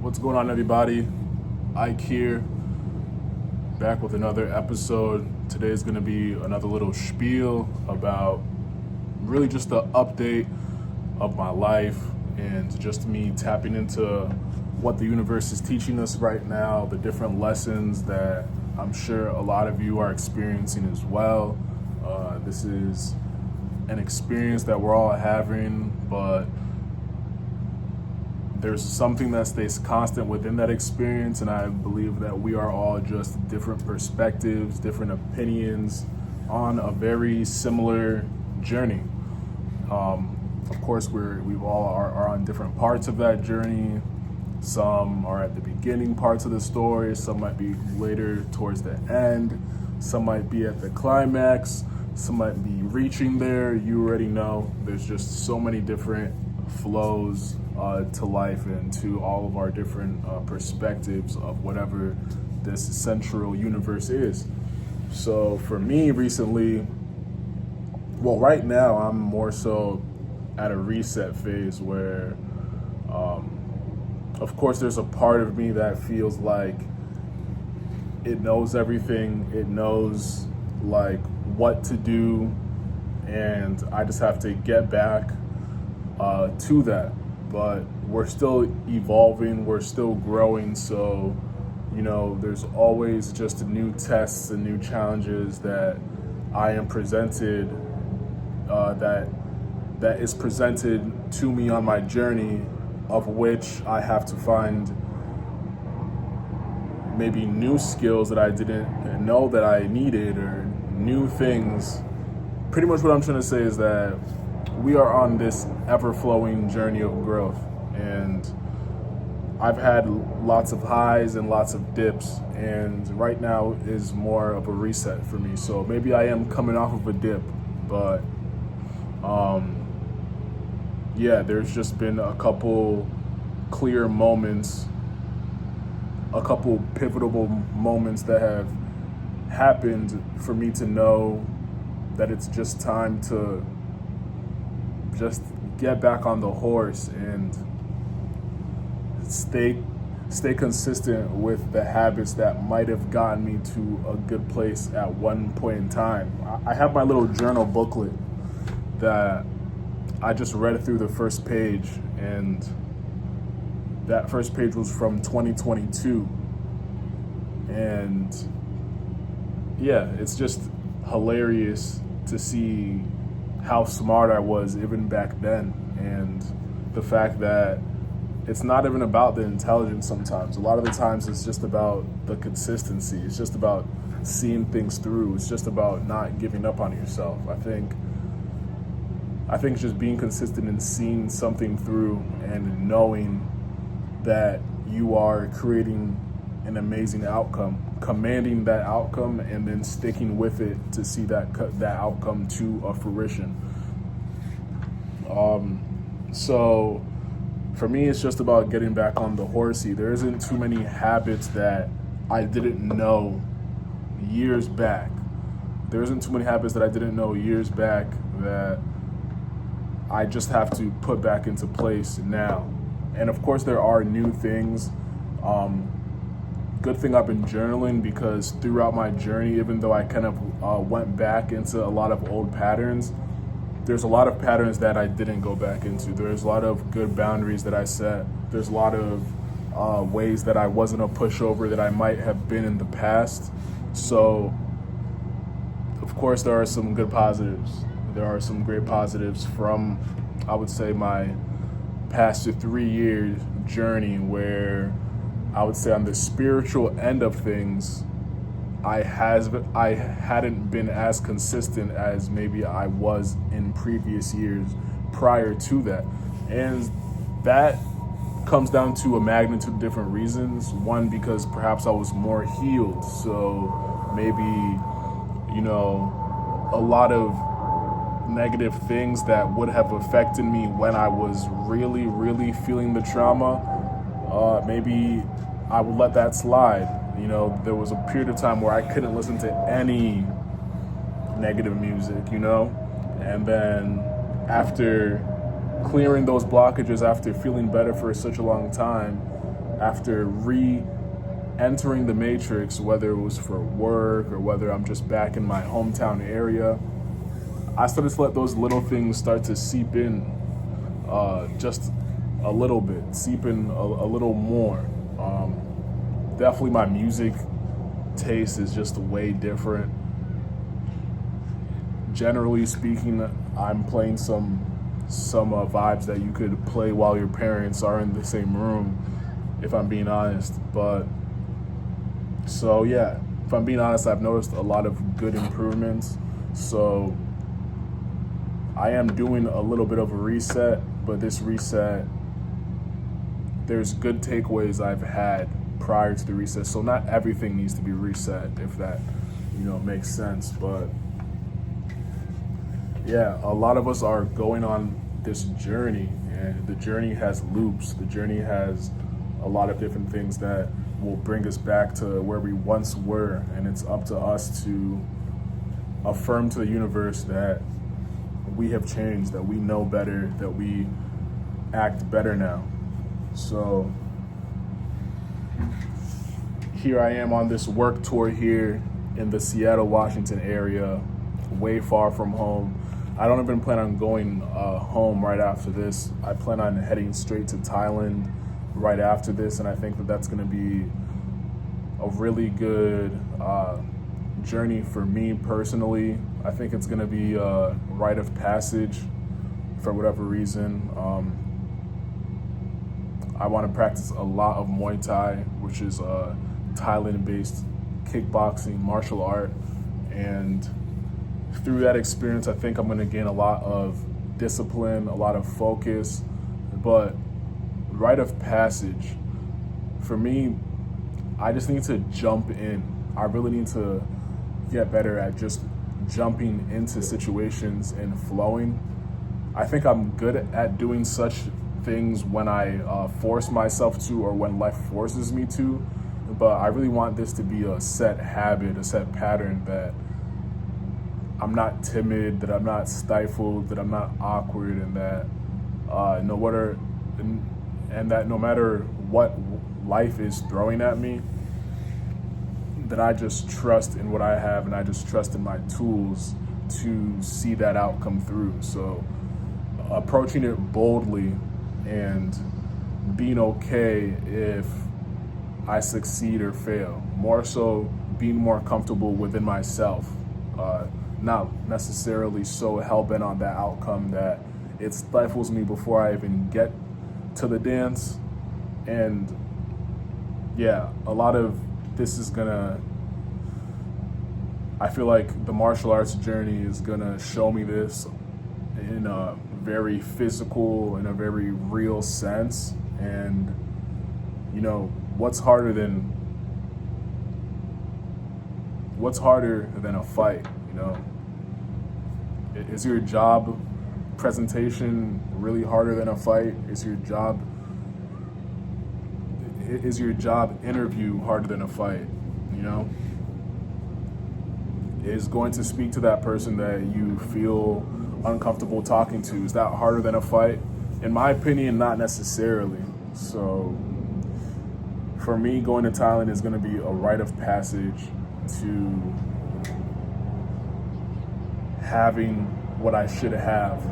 What's going on, everybody? Ike here, back with another episode. Today is going to be another little spiel about really just the update of my life and just me tapping into what the universe is teaching us right now, the different lessons that I'm sure a lot of you are experiencing as well. This is an experience that we're all having, but there's something that stays constant within that experience, and I believe that we are all just different perspectives, different opinions on a very similar journey. Of course, we all are on different parts of that journey. Some are at the beginning parts of the story, some might be later towards the end, some might be at the climax, some might be reaching there. You already know there's just so many different flows to life and to all of our different perspectives of whatever this central universe is. So for me recently, well, right now I'm more so at a reset phase where, of course, there's a part of me that feels like it knows everything, it knows like what to do, and I just have to get back to that. But we're still evolving, we're still growing, so there's always just new tests and new challenges that I am presented, that is presented to me on my journey, of which I have to find maybe new skills that I didn't know that I needed, or new things. Pretty much what I'm trying to say is that we are on this ever-flowing journey of growth, and I've had lots of highs and lots of dips, and right now is more of a reset for me. So maybe I am coming off of a dip, but there's just been a couple clear moments, a couple pivotal moments that have happened for me to know that it's just time to just get back on the horse and stay consistent with the habits that might have gotten me to a good place at one point in time. I have my little journal booklet that I just read through the first page, and that first page was from 2022. And it's just hilarious to see how smart I was even back then, and the fact that it's not even about the intelligence sometimes. A lot of the times it's just about the consistency. It's just about seeing things through. It's just about not giving up on yourself. I think just being consistent and seeing something through and knowing that you are creating an amazing outcome, commanding that outcome, and then sticking with it to see that outcome to a fruition. So for me, it's just about getting back on the horsey. There isn't too many habits that I didn't know years back. There isn't too many habits that I didn't know years back that I just have to put back into place now. And of course, there are new things. Good thing I've been journaling, because throughout my journey, even though I kind of went back into a lot of old patterns, there's a lot of patterns that I didn't go back into. There's a lot of good boundaries that I set. There's a lot of ways that I wasn't a pushover that I might have been in the past. So, of course, there are some good positives. There are some great positives from, I would say, my past 3-year journey, where I would say on the spiritual end of things, I hadn't been as consistent as maybe I was in previous years prior to that. And that comes down to a magnitude of different reasons. One, because perhaps I was more healed. So maybe, a lot of negative things that would have affected me when I was really, really feeling the trauma, maybe I would let that slide. There was a period of time where I couldn't listen to any negative music, and then after clearing those blockages, after feeling better for such a long time, after re-entering the matrix, whether it was for work or whether I'm just back in my hometown area, I started to let those little things start to seep in, just a little bit, seep in a little more. Definitely my music taste is just way different. Generally speaking, I'm playing some vibes that you could play while your parents are in the same room, if I'm being honest. But so yeah, if I'm being honest, I've noticed a lot of good improvements. So I am doing a little bit of a reset, but this reset, there's good takeaways I've had prior to the reset. So not everything needs to be reset, if that, makes sense. But yeah, a lot of us are going on this journey, and the journey has loops. The journey has a lot of different things that will bring us back to where we once were, and it's up to us to affirm to the universe that we have changed, that we know better, that we act better now. So here I am on this work tour here in the Seattle, Washington area, way far from home. I don't even plan on going home right after this. I plan on heading straight to Thailand right after this, and I think that that's going to be a really good journey for me personally. I think it's going to be a rite of passage for whatever reason. I want to practice a lot of Muay Thai, which is a Thailand-based kickboxing martial art, and through that experience, I think I'm going to gain a lot of discipline, a lot of focus. But rite of passage, for me, I just need to jump in. I really need to get better at just jumping into situations and flowing. I think I'm good at doing such things when I force myself to, or when life forces me to. But I really want this to be a set habit, a set pattern, that I'm not timid, that I'm not stifled, that I'm not awkward, and that no matter what life is throwing at me, that I just trust in what I have, and I just trust in my tools to see that outcome through. So approaching it boldly and being okay if I succeed or fail. More so being more comfortable within myself. Not necessarily so hell-bent on that outcome that it stifles me before I even get to the dance. And yeah, a lot of this is I feel like the martial arts journey is gonna show me this in a very physical, in a very real sense. And what's harder than a fight? Is your job presentation really harder than a fight? Is your job interview harder than a fight? Is going to speak to that person that you feel uncomfortable talking to, is that harder than a fight? In my opinion, not necessarily. So for me, going to Thailand is going to be a rite of passage to having what I should have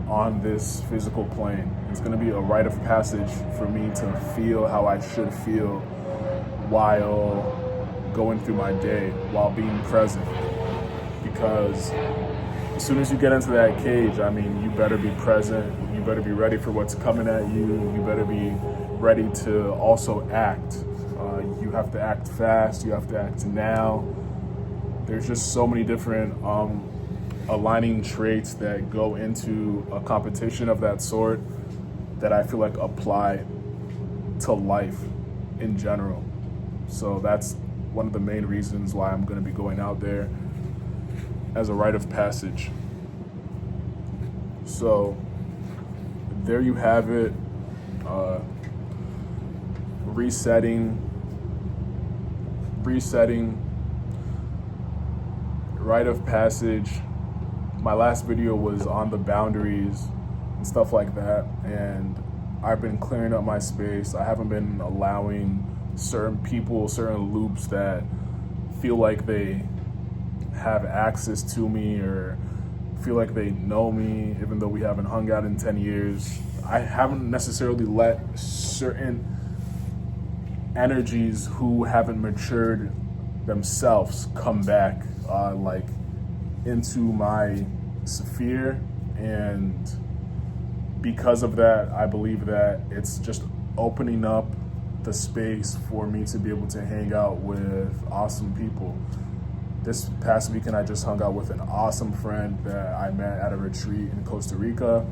on this physical plane. It's going to be a rite of passage for me to feel how I should feel while going through my day, while being present. Because as soon as you get into that cage, you better be present. You better be ready for what's coming at you. You better be ready to also act. You have to act fast. You have to act now. There's just so many different aligning traits that go into a competition of that sort that I feel like apply to life in general. So that's one of the main reasons why I'm going to be going out there as a rite of passage. So there you have it. Resetting, rite of passage. My last video was on the boundaries and stuff like that, and I've been clearing up my space. I haven't been allowing certain people, certain loops that feel like they have access to me or feel like they know me, even though we haven't hung out in 10 years. I haven't necessarily let certain energies who haven't matured themselves come back like into my sphere, and because of that, I believe that it's just opening up the space for me to be able to hang out with awesome people. This past weekend, I just hung out with an awesome friend that I met at a retreat in Costa Rica,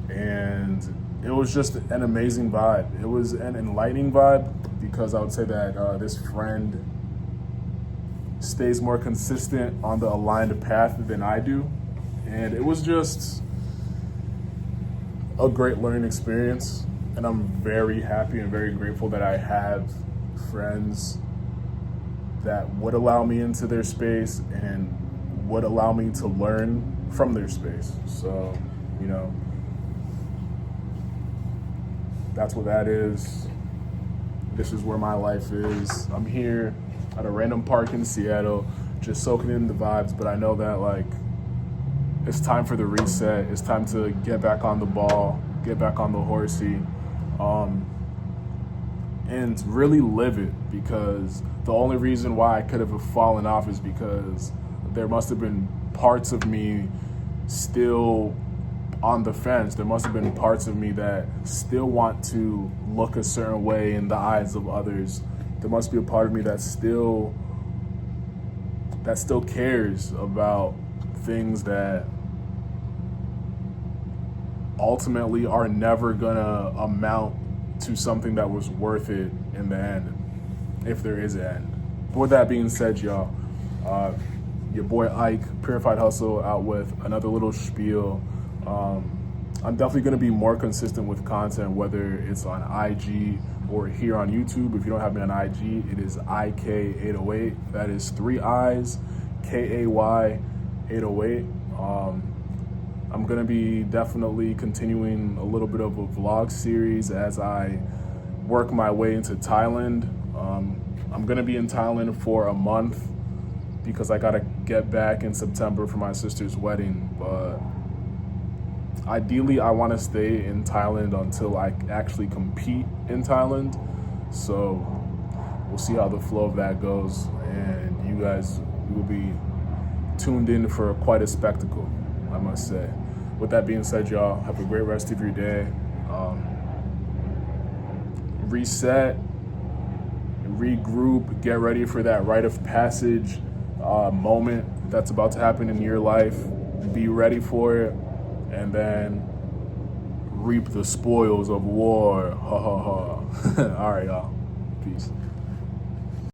and it was just an amazing vibe. It was an enlightening vibe because I would say that this friend stays more consistent on the aligned path than I do, and it was just a great learning experience. And I'm very happy and very grateful that I have friends that would allow me into their space and would allow me to learn from their space. So, you know, that's what that is. This is where my life is. I'm here at a random park in Seattle, just soaking in the vibes, but I know that like it's time for the reset. It's time to get back on the ball, get back on the horsey, and really live it, because the only reason why I could have fallen off is because there must have been parts of me still on the fence. There must have been parts of me that still want to look a certain way in the eyes of others. There must be a part of me that still cares about things that ultimately are never gonna amount to something that was worth it in the end, if there is an end. But with that being said, y'all, your boy Ike, Purified Hustle, out with another little spiel. I'm definitely going to be more consistent with content, whether it's on IG or here on YouTube. If you don't have me on IG, it is IK808. That is 3 I's, KAY 808. I'm going to be definitely continuing a little bit of a vlog series as I work my way into Thailand. I'm going to be in Thailand for a month because I got to get back in September for my sister's wedding. But ideally, I want to stay in Thailand until I actually compete in Thailand. So we'll see how the flow of that goes. And you guys will be tuned in for quite a spectacle, I must say. With that being said, y'all, have a great rest of your day. Reset, regroup, get ready for that rite of passage moment that's about to happen in your life. Be ready for it, and then reap the spoils of war. Ha ha ha. All right, y'all. Peace.